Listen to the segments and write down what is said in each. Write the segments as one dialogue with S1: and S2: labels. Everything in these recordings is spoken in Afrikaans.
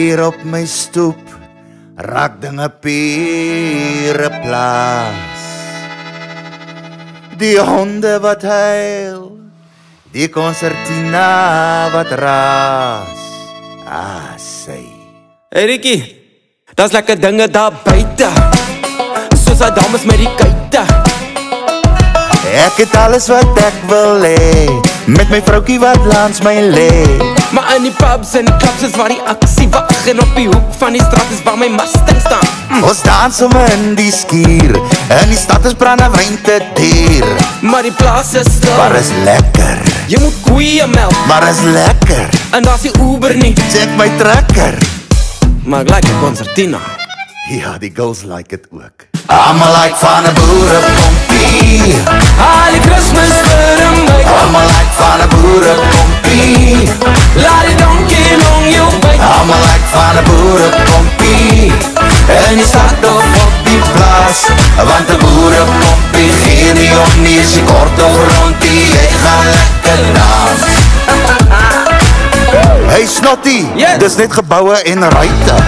S1: hier op my stoep raak dinge pure plaas. Die honde wat huil, die concertina wat raas. Sy.
S2: Hey Rikkie, daar's lekker dinge daar buite, soos die dames met die kuite.
S1: Ek het alles wat ek wil hê, met my vroukie wat langs my lê.
S2: Maar in die pubs en die clubs is waar die aksie wag, en op die hoek van die straat is waar my Mustang staan.
S1: Ons dans om in die skier, in die stad is brandewyn te duur.
S2: Maar die plaas is stil,
S1: maar is lekker.
S2: Jy moet koeie melk,
S1: maar is lekker.
S2: En daar's die Uber nie,
S1: check my trekker.
S2: Maar ek like die concertina.
S1: Ja, die girls like het ook. Allemaal like van een boerenpompie,
S2: al die Christmas vir my.
S1: Allemaal like van een boerenpompie,
S2: laat die donkie long jou byt.
S1: Allemaal like van een boerenpompie, en die stad of op die plaas, want een boerenpompie gee nie om nie, is die kort of rondie, jy gaan lekker dans. Hey Snotty,
S2: yes.
S1: Dis net gebouwe en ruite.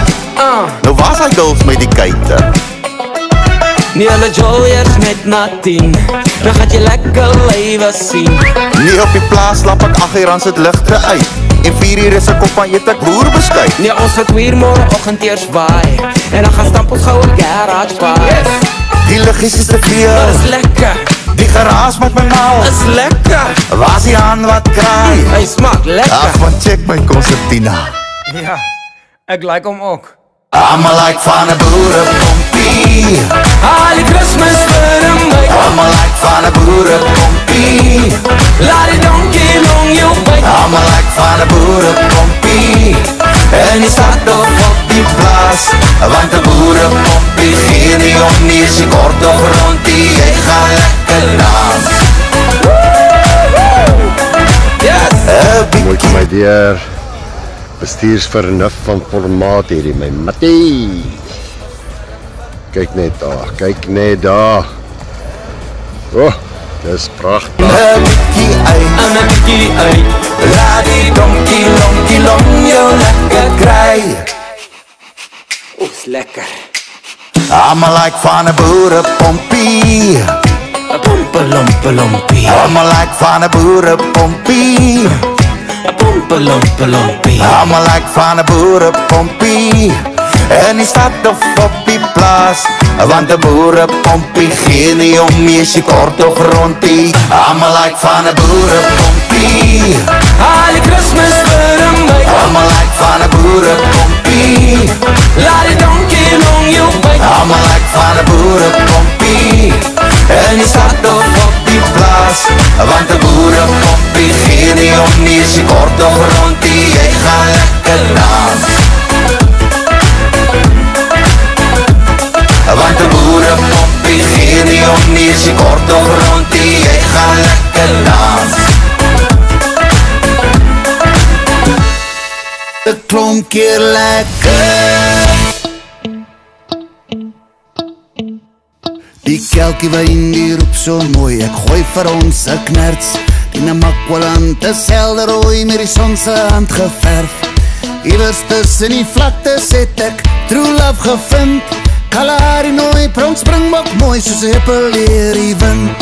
S1: Nou waar is die girls met die kuite?
S2: Nie hulle jolliers met na 10, dan gaat jy lekker lywe sien.
S1: Nie op die plaas lap ek 8 uur aan sit lichte uit, en 4 uur is ek op aan eet ek boerbeskuit.
S2: Nee, ons het weer morgenoggend eers waai, en dan gaan stamp ons gauw een garage paai. Yes.
S1: Die liggies is te veel,
S2: maar is lekker.
S1: Die geraas met my mal,
S2: is lekker.
S1: Waar is die aan wat kraai?
S2: Hy smaak lekker.
S1: Ach man, check my concertina.
S2: Ja, ek like hom ook.
S1: Allemaal like van een boerenpompie,
S2: al die Christmas vir my.
S1: Allemaal like van een boerenpompie,
S2: laat die donkie long jou byt.
S1: Allemaal like van een boerenpompie, en die stad of op die plaas, want een boerenpompie gee nie om nie, is die kort of rondie, jy gaan lekker dans.
S2: Yes!
S3: Mooi my dear, bestuursvernuf van formaat hierdie my Mattie. Kyk net daar, kyk net daar. Oh, dis prachtig.
S1: Een bikkie uit, laat die donkie lonkie long jou lekker kry.
S2: Is lekker.
S1: Allemaal like van een boerenpompie,
S2: Pompelompie.
S1: Allemaal like van een boerenpompie,
S2: Pompelompie.
S1: Allemaal like van een boerenpompie, en die stad of op die plaas, want de boerenpompie gee nie om nie, is jy kort of rondie. Allemaal like van een boerenpompie,
S2: al die Christmas vir my.
S1: Allemaal like van een boerenpompie,
S2: laat die donkie long jou byt.
S1: Allemaal like van een boerenpompie, en die stad of op die plaas, want de boerenpompie gee nie om nie, is jy kort of rondie, jy gaan lekker dans. Want de boerenpompie gee nie om nie, is jy kort of rondie, jy gaan lekker dans. De klomp keer lekker, die kelkie wijn die roep so mooi, ek gooi vir ons een knerts, die namakwaland is helder rooi, met die sonse hand geverf. Iewers tussen die vlaktes het ek true love gevind, Kalahari nooi, pronk springbok mooi, soos hippel leer die wind.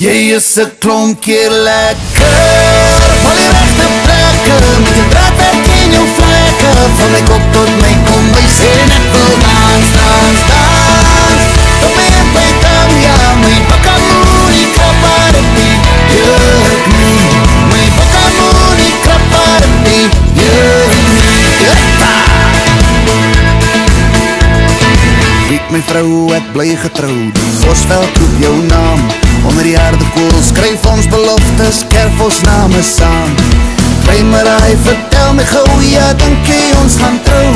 S1: Jy is een klomp keer lekker, val die rechte plekke, met die draadwerk in jou vlekke, van my kop tot my kombuis, en ek wil dans, dans, dans. Op my en my tam, ja, my bakamoe, die krap aan het nie, jurk nie. My bakamoe, die krap aan het nie, jurk nie. Ek my vrou, ek bly getrou, die Bosveld roep jou naam, onder die aardekoel skryf ons beloftes, kerf ons name saam. Kry maar hy, vertel my gauw, ja dankie, ons gaan trou.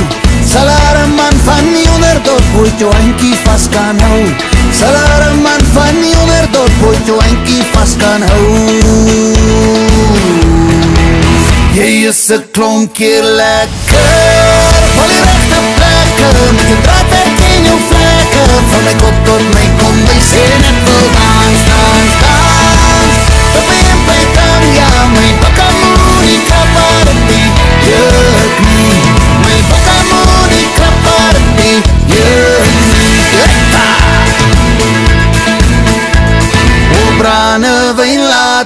S1: Sal haar een man van die onderdorp ooit jou eindkie vast kan hou. Sal haar een man van die onderdorp ooit jou eindkie vast kan hou. Jy is een klomp keer lekker, val die rechte plekke, met die draadwerk in jou vlekke, van my kop tot my kombuis, en ek wil dans, dans, dans. Op my en my tam, ja, my bakamoe, die krap aan het nie,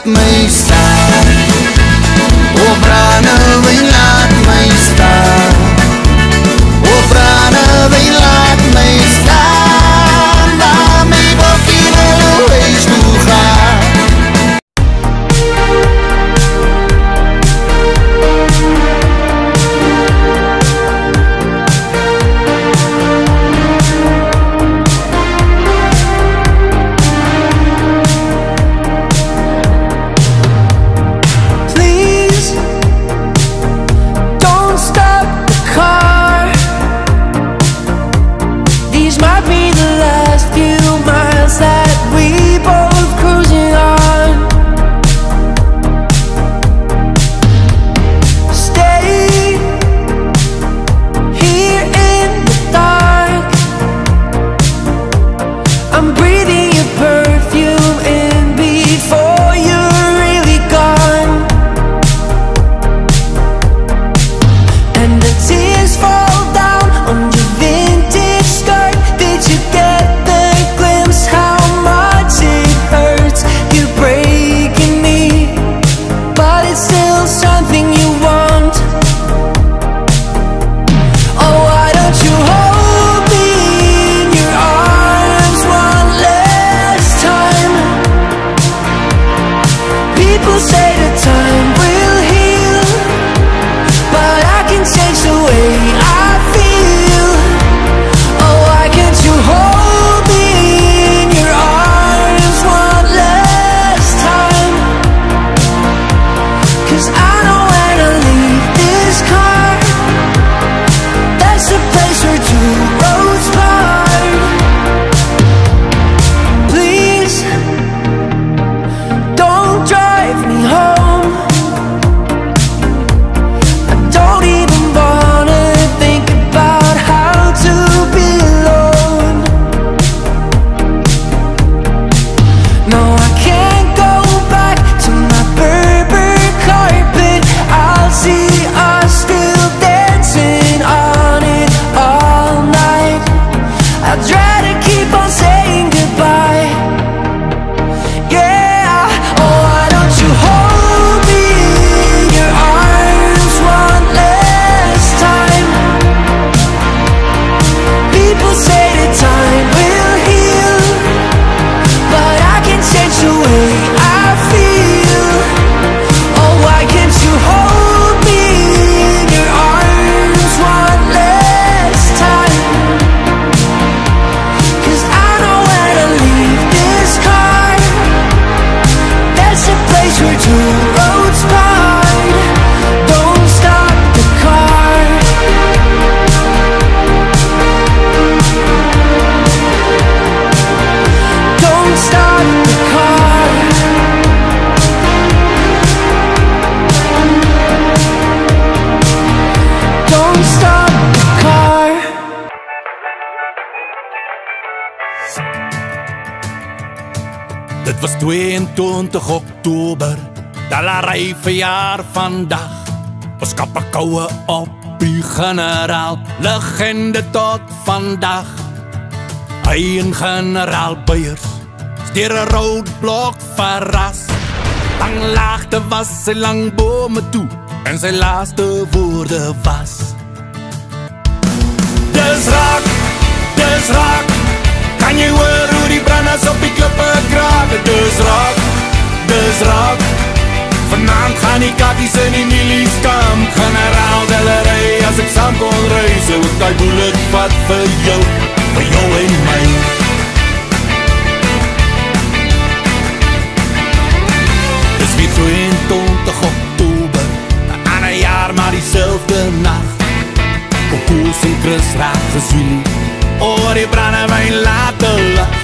S1: laat my staan. O brandewyn laat my staan. O brandewyn laat my staan. Waar my bokkie wil huis toe gaan.
S4: Dit was 22 Oktober, Dalarij verjaar vandag. Ons kapperkoue op die generaal, legende tot vandag. Hy en generaal Beyers, deur 'n roodblok verras. Lang laagte was sy lang bome toe, en sy laaste woorde was: Dis raak, kan jy hoor hoe die branders op die klippe kraak? Dis raak, vanaand gaan die kakkies in die milies kamp. Generaal Dalarij, as ek saam kon reis, sou ek die bullet vat vir jou en my. Dis weer 22 Oktober, 'n ander jaar maar dieselfde nacht. Koos en Chris raak geswielie, oor die brandewyn laat te lach.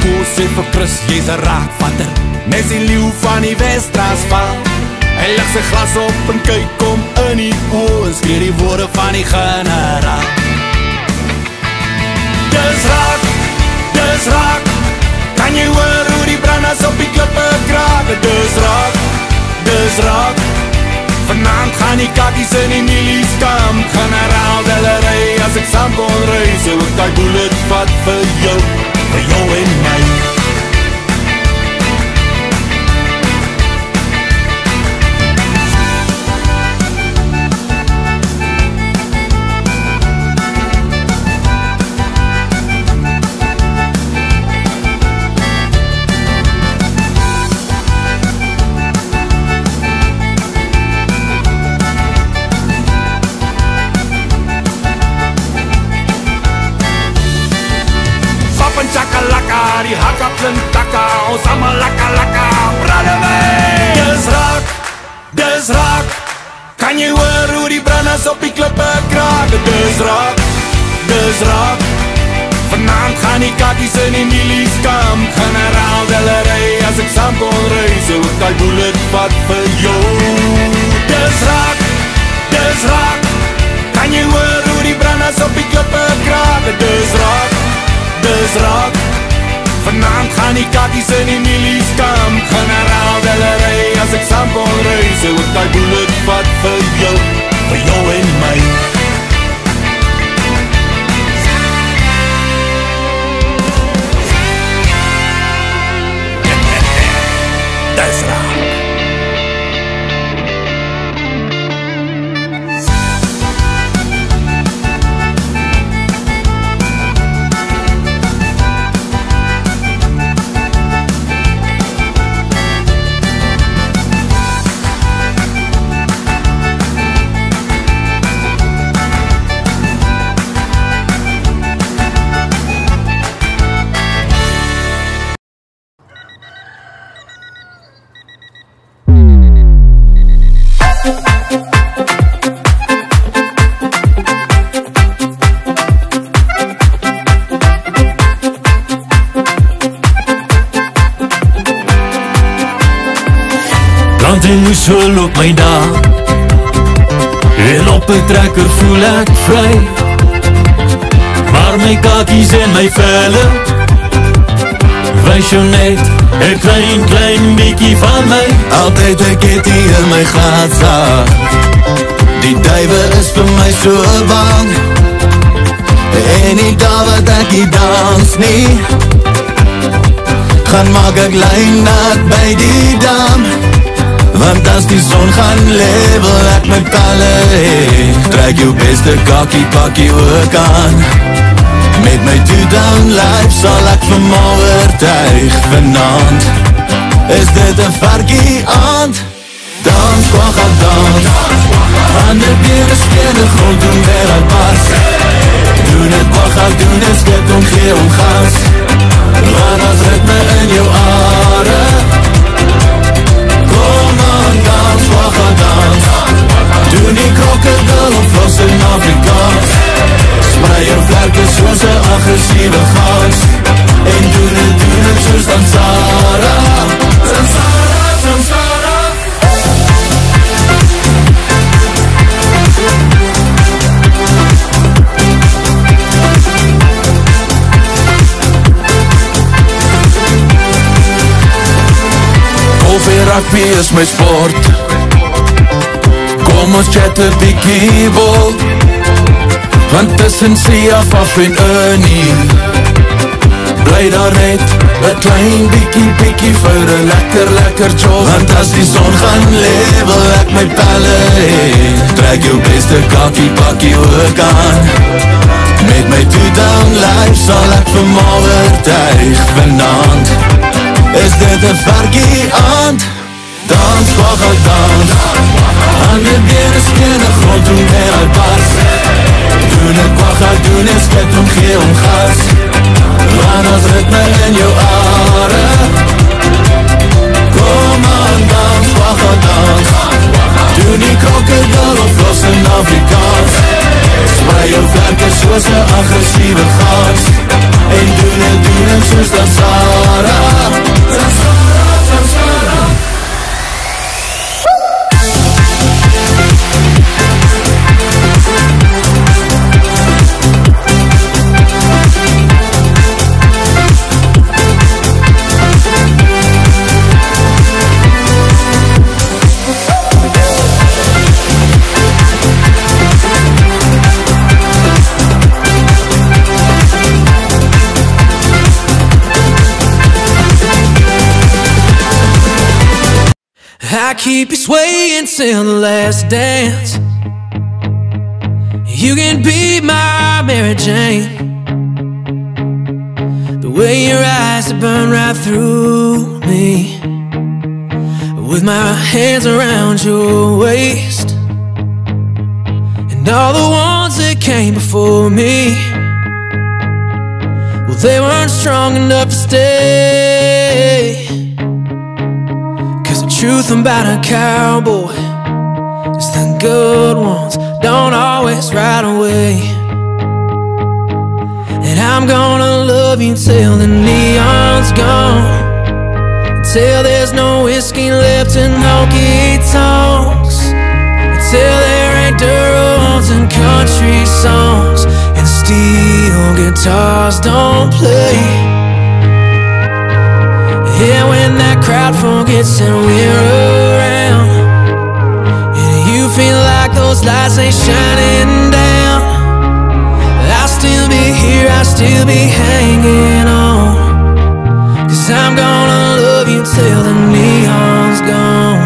S4: Koos sê vir Chris, jy's 'n raakvatter, nes die leeuw van die Wes-Transvaal. Hy lig sy glas op en kyk kom in die oë en skree die woorde van die generaal. Dis raak, kan jy hoor hoe die branders op die klippe kraak? Dis raak, vanaand gaan die kakkies in die milies kamp. Generaal Dalarij, as ek saam kon reis, sou ek die bullet vat vir jou en my. lekker lekker, die hakka klink takka, ons allemaal lekker lekker, brandewijn. Dis raak, kan jy hoor hoe die branders op die klippe kraak? Dis raak, vanavond gaan die kakkies in die milies kamp, generaal Delerij as ek saam kon reis, so ek die bullet vat vir jou. Dis raak, kan jy hoor hoe die branders op die klippe kraak? Dis raak, vanavond gaan die kakkies in die milies kamp, generaal Delerij as ek saam kon reis, so ek die bullet vat vir jou en my. Dis raak.
S5: En so loop my daar, en op 'n trekker voel ek vry, maar my kakies en my velle wys jou net 'n klein bietjie van my.
S1: Altyd 'n ketty in my gladsaak, die duiwe is vir my so bang, en die dag wat ek die dans nie, gaan maak ek lijnat by die dam. Want as die son gaan level ek my pelle hee, trek jou beste kakkie pakkie ook aan. Met my two-down life sal ek vir my oortuig vanavond. Is dit 'n varkie aand? Dans, kwagga dans, ander bene spene grond doen weer uit pas. Doen het kwagga, doen het skip om gee om gas. Want as ritme in jou are, kom aan, dans, wagga dans. Doen die krokodil of vast in Afrikaans. Sprei jou vlerke soos 'n agressieve gans. En doen het soos Dansara. Dansara, Dansara. Golf en rugby is my sport. Kom ons chat 'n bietjie bol. Want tussen Siaf af en Ernie bly daar net 'n klein bietjie vir 'n lekker jol. Want as die son gaan level ek my pelle hee, trek jou beste kakkie pakkie ook aan. Met my two-down life sal ek vir my oortuig vanavond. Is dit 'n varkie aand? Dans, wagga dans, ander bene skene grond doen weer uit pas. Doen het wagga, doen het skip om gee om gas. Want as ritme in jou are, kom aan, dans, wagga dans. Doen die krokodil of los in Afrikaans. Sprei jou vlerke soos 'n agressieve gans. En doen het soos Dansara. Dansara, Dansara.
S2: I keep you swaying till the last dance. You can be my Mary Jane. The way your eyes burn right through me, with my hands around your waist. And all the ones that came before me, well, they weren't strong enough to stay. Cause the truth about a cowboy is the good ones don't always ride away. And I'm gonna love you till the neon's gone, till there's no whiskey left in honky-tonks, till there ain't dirt roads and country songs, and steel guitars don't play. Yeah, when that crowd forgets that we're around, and you feel like those lights ain't shining down, I'll still be here, I'll still be hanging on. Cause I'm gonna love you till the neon's gone.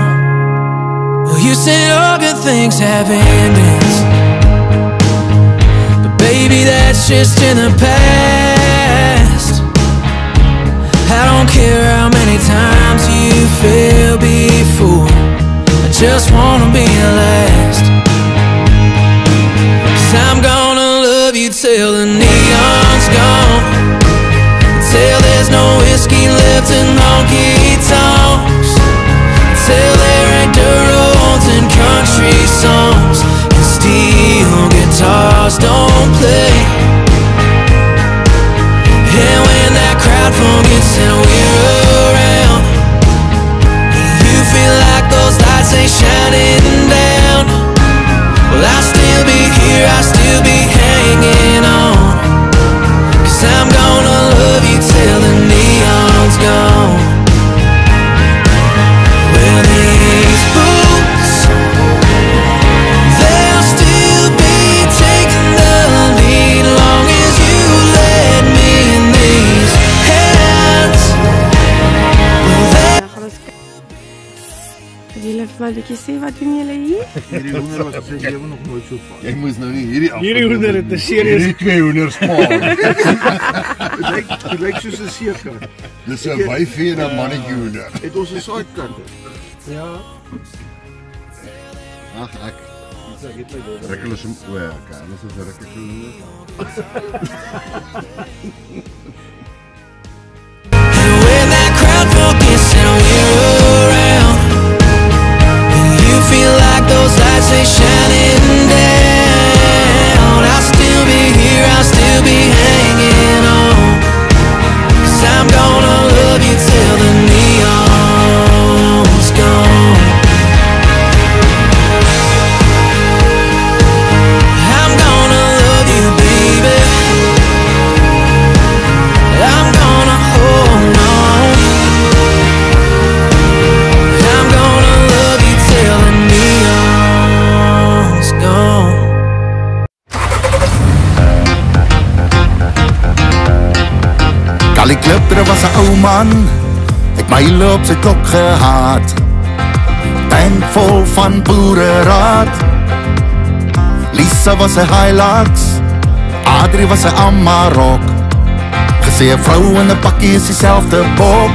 S2: Well, you said all good things have endings, but baby, that's just in the past. I don't care how many times you fail before, I just wanna be your last. Cause I'm gonna love you till the neon's gone, till there's no whiskey left in honky-tonks, till there ain't dirt roads and country songs, and steel guitars don't play. And when that crowd forgets that we're around, and you feel like those lights ain't shining down, well, I'll still be here, I'll still be hanging on. Cause I'm gonna love you till the neon's gone. Well, these boots, they'll still be taking the lead, long as you let me in these hands. Well, they...
S6: Jullie even maar zien, wat doen jullie hier?
S7: Hierdie hoender wat gesê jy nog nooit so van.
S3: Jy moes nou nie hierdie af.
S7: Hierdie hoender het 'n serieus.
S3: Hierdie twee hoenders spaar.
S7: Dit lyk soos 'n seerkat.
S3: Dis 'n wyfie en 'n mannetjie hoender.
S7: Het ons 'n saatkant? Ja.
S3: Ag, ek rukkel is om o, okay, anders is rukkel so hoender.
S2: When that crowd forgets that we're around, and you feel like those lights ain't shining down, I'll still be here, I'll still be hanging on. Cause I'm gonna love you till the neon's gone. I'm gonna love you, baby. I'm gonna hold on. I'm gonna love you till the neon's gone.
S1: Kali Klipper was 'n ou man, het myle op sy klok gehad, tank vol van boereraad. Lisa was 'n Hilux, Adrie was 'n Amarok, gesê 'n vrou in 'n pakkie is dieselfde bok.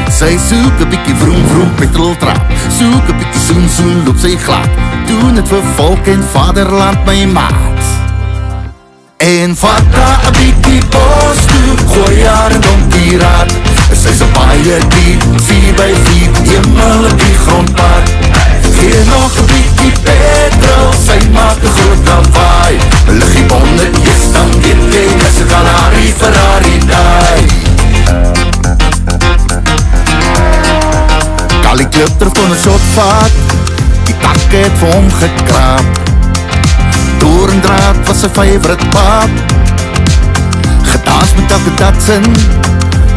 S1: Sy soek 'n bietjie vroom vroom petroltrap, soek 'n bietjie soen soen loop sy glad, doen dit vir volk en vaderland my maat. En vat daar 'n bietjie bos toe, gooi haar in donkie raad. Sy's 'n baie diep, 4x4, hemel op die grondpad. Gee nog 'n bietjie petrol, sy maak 'n groot lawaai. Liggie bonde, yes, dan weet jy, dis 'n Ferrari daai. Kali Klipper kon 'n shot vat, die takke het vir hom gekraap. Doorndraad was sy favorite pap, gedans met elke Datsun,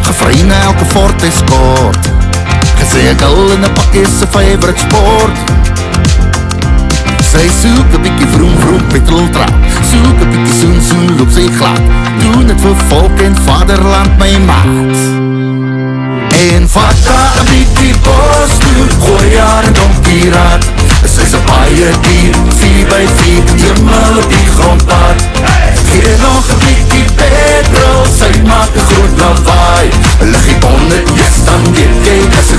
S1: gevry na elke Ford Escort, gesê 'n girl in 'n pakkie is sy favorite sport. Sy soek 'n bietjie vroom vroom petroltrap, soek 'n bietjie soen soen loop sy glad, doen dit vir volk en vaderland my maat. En vat daar 'n bietjie bos toe, gooi haar in donkie raad. Sy's 'n baie diep, 4x4, hemel op die grondpad. Gee nog 'n bietjie petrol, sy maak 'n groot lawaai. Liggie bonde, yes, dan weet jy, dis 'n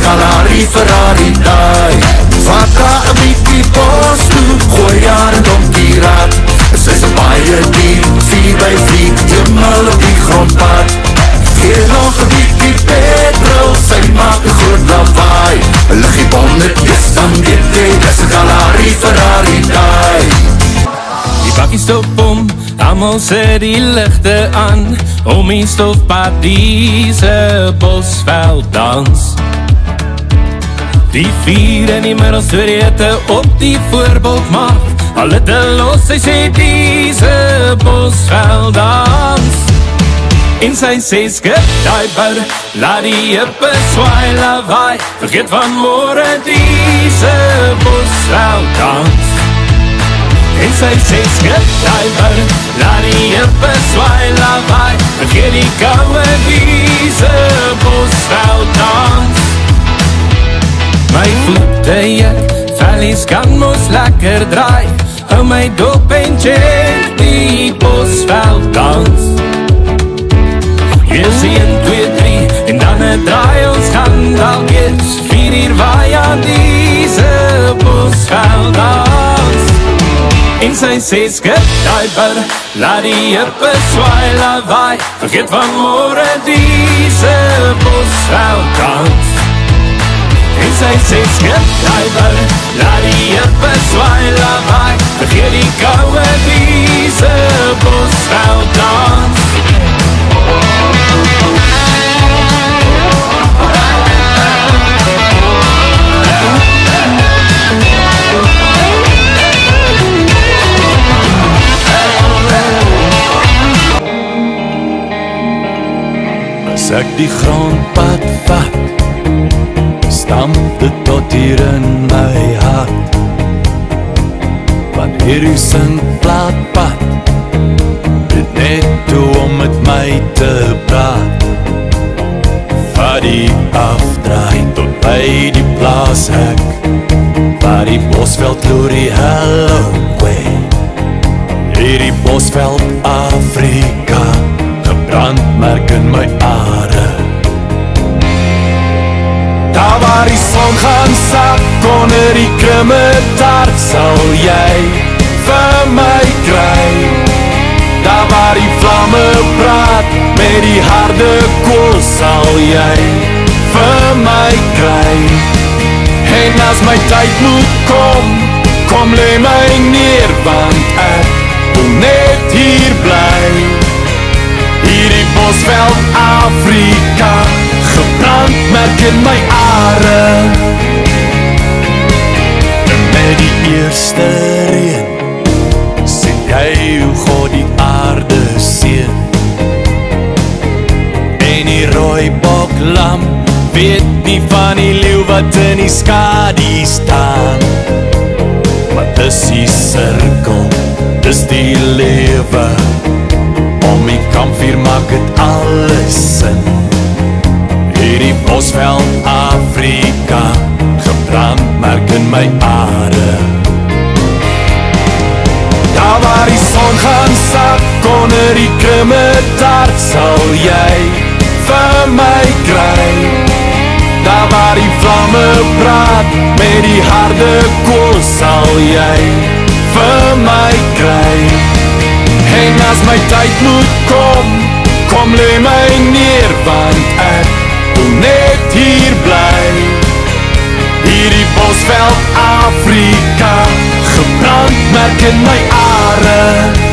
S1: Ferrari daai. Vat daar 'n bietjie bos toe, gooi haar in donkie raad. Sy's 'n baie diep, 4x4, hemel op
S5: Almal sit die ligte aan om die stofparadiese bosveld dans. Die vier in die middelstreete op die voorbeeldmarkt, al het los, sy sê diese bosveld dans. En sy sê skip die bou, laat die hippe swaai lawaai, vergeet van môre diese bosveld dans. En sy sê skip die bou, laat die hippe swaai lawaai, vergeet die koue diese bosveld dans. My voete juk, vellies kan mos lekker draai, hou my dop en check die bosveld dans. Hier sê 1, 2, 3, en dan draai ons gaan dalkens 4 uur waai aan diese bosveld dans. En sy sê skip die bou, laat die hippe swaai lawaai, vergeet van môre diese bosveld dans. En sy sê skip die bou, laat die hippe swaai lawaai, vergeet die koue diese bosveld dans.
S4: As ek die grondpad vat, stamp dit tot hier in my hart. Wanneer u sing plaatpad, dit net toe om met my te praat. Vat die afdraai tot by die plaashek, waar die bosveld loer die Halloway. Hierdie bosveld Afrika, gebrandmerk in my are. Daar waar die son gaan sak, onder die krimmetaart, sal jy vir my kry. Daar waar die vlamme praat, met die harde kool, sal jy vir my kry. En as my tyd moet kom, kom lê my neer, want ek wil net hier bly. Hierdie bosveld Afrika, gebrandmerk in my are. En met die eerste reën, sien jy hoe God die aarde seën. En die rooibok lam, weet nie van die leeu wat in die skadu staan. Maar dis die sirkel, dis die lewe, om die kampvuur maak het alles sin. Hierdie bosveld Afrika, gebrandmerk in my are. Daar waar die son gaan sak, onder die krimmetaart, sal jy vir my kry. Daar waar die vlamme praat, met die harde kool, sal jy vir my kry. En as my tyd moet kom, kom lê my neer, want ek wil net hier bly. Hierdie bosveld Afrika, gebrandmerk in my are.